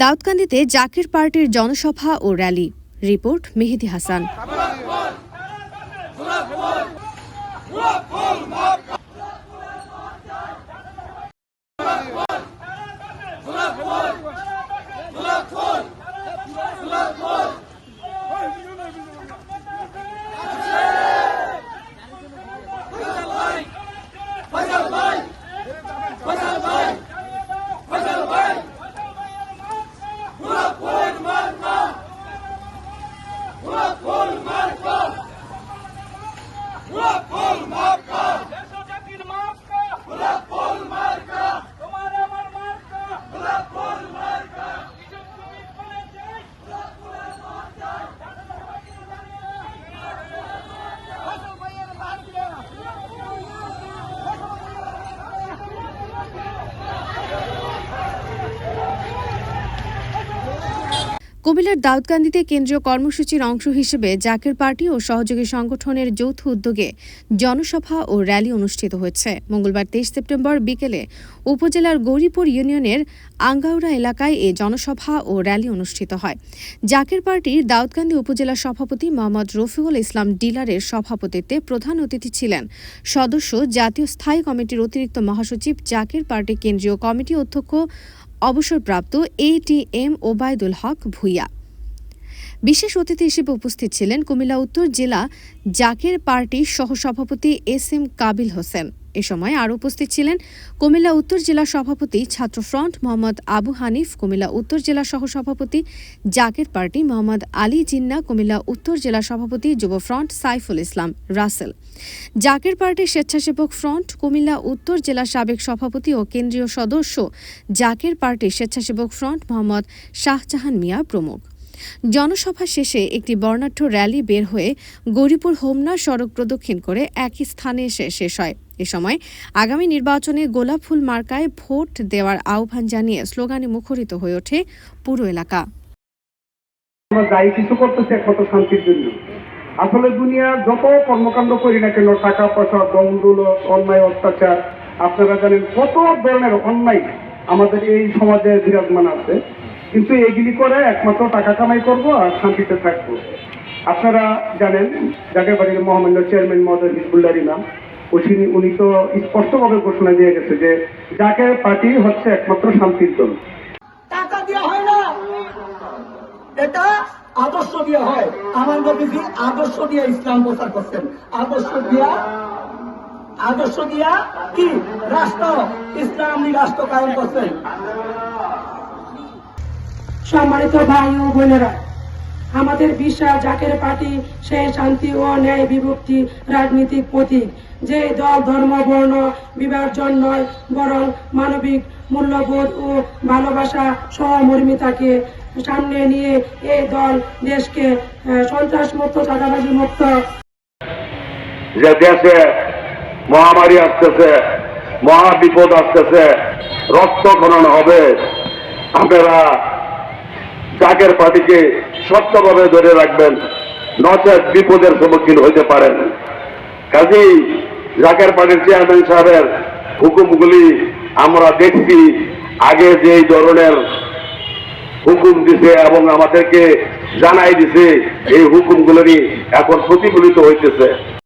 দাউদকান্দিতে জাকির পার্টির জনসভা ও rally. Report মেহেদী হাসান। কুমিল্লার দাউদকান্দিতে কেন্দ্রীয় কর্মসূচির অংশ হিসেবে জাকির পার্টি ও সহযোগী সংগঠনের যৌথ উদ্যোগে জনসভা ও র্যালি অনুষ্ঠিত হয়েছে। মঙ্গলবার 23 সেপ্টেম্বর বিকেলে উপজেলার গৌরীপুর ইউনিয়নের আঙ্গাউড়া এলাকায় এ জনসভা ও র্যালি অনুষ্ঠিত হয়। জাকির পার্টির দাউদকান্দি উপজেলা সভাপতি মোহাম্মদ রফিকুল ইসলাম ডিলারের সভাপতিত্বে প্রধান অতিথি ছিলেন সদস্য জাতীয় স্থায়ী কমিটির অতিরিক্ত মহাসচিব, জাকির পার্টি কেন্দ্রীয় কমিটি অধ্যক্ষ অবসরপ্রাপ্ত ATM ওবায়দুল হক ভূঁইয়া। বিশেষ অতিথি হিসেবে উপস্থিত ছিলেন কুমিল্লা উত্তর জেলা জাকির পার্টির সহসভাপতি SM কাবিল হোসেন। এ সময় আরও উপস্থিত ছিলেন কুমিল্লা উত্তর জেলা সভাপতি ছাত্রফ্রন্ট মোহাম্মদ আবু হানিফ, কুমিল্লা উত্তর জেলা সহসভাপতি জাকির পার্টি মোহাম্মদ আলী জিন্না, কুমিল্লা উত্তর জেলা সভাপতি যুবফ্রন্ট সাইফুল ইসলাম রাসেল, জাকির পার্টির স্বেচ্ছাসেবক ফ্রন্ট কুমিল্লা উত্তর জেলা সাবেক সভাপতি ও কেন্দ্রীয় সদস্য জাকির পার্টির স্বেচ্ছাসেবক ফ্রন্ট মোহাম্মদ শাহজাহান মিয়া প্রমুখ। জনসভা শেষে একটি বর্ণাঢ্য র্যালি বের হয়ে গৌরীপুর হোমনা সড়ক প্রদক্ষিণ করে একই স্থানে এসে শেষ হয়। এ সময় আগামী নির্বাচনে গোলাপ ফুল মার্কায় ভোট দেওয়ার আহ্বান জানিয়ে স্লোগানে মুখরিত হয়ে ওঠে পুরো এলাকা। যাই কিছু করতেছে একমাত্র শান্তির জন্য। আসলে দুনিয়ার যত কর্মকাণ্ড করি না কেন, টাকা পয়সা, দণ্ডল, অন্যায়, অত্যাচার, আপনারা জানেন কত ধরনের অন্যায় আমাদের এই সমাজে বিরাজমান আছে, কিন্তু এইগুলি করে একমাত্র টাকা কামাই করব আর শান্তিতে থাকবো। আপনারা জানেন জাকির পার্টির মহামান্য চেয়ারম্যান মহোদয় হিজবুল্লাহর ইমাম উনি তো স্পষ্টভাবে ঘোষণা দিয়ে গেছে যে জাকির পার্টি হচ্ছে একমাত্র শান্তির দল। টাকা দেওয়া হয় না, এটা আদর্শ দেওয়া হয়। আমার নবীজি আদর্শ দিয়ে ইসলাম প্রচার করছেন। আদর্শ দিয়া কি রাষ্ট্র, ইসলামী রাষ্ট্র কায়েম করছেন। সম্মানিত ভাই ও বোনেরা, আমাদের বিশ্বাস জাকির পার্টি সেই শান্তি ও ন্যায় বিভক্তি রাজনীতিক প্রতীক, যে দল ধর্ম বর্ণ বিভাজন নয়, বরং মানবিক মূল্যবোধ ও ভালোবাসা সহমর্মিতাকে সামনে নিয়ে এই দল দেশকে সন্ত্রাস মুক্ত, চাঁদাবাজি মুক্ত। যে দেশে মহামারী আসতেছে, মহা বিপদ আসতেছে, রক্ত খনন হবে, আপনারা জাকির পার্টিকে শক্তভাবে ধরে রাখবেন, নচেত বিপদের সম্মুখীন হইতে পারেন। কাজেই জাকির পার্টির চেয়ারম্যান সাহেবের হুকুমগুলি আমরা দেখছি, আগে যে ধরনের হুকুম দিছে এবং আমাদেরকে জানাই দিছে, এই হুকুমগুলি এখন প্রতিফলিত হইতেছে।